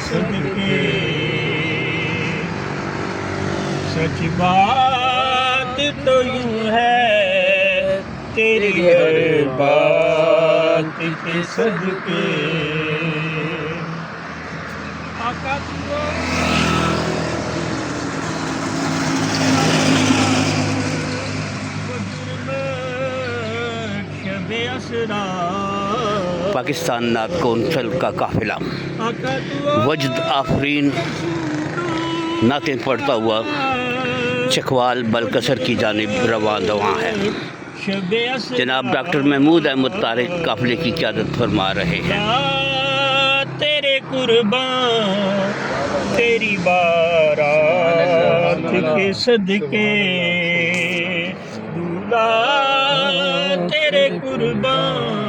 सदके सच बात तो यूं है तेरी हर बात के सदके आका पाकिस्तान नात कौंसल का काफिला वजद आफरीन नातें पढ़ता हुआ चकवाल बलकसर की जानिब रवां दवां है। जनाब डॉक्टर महमूद अहमद तारिक काफिले की क़यादत फरमा रहे हैं। तेरे कुर्बान तेरी बारात के सदके दूल्हा तेरे कुर्बान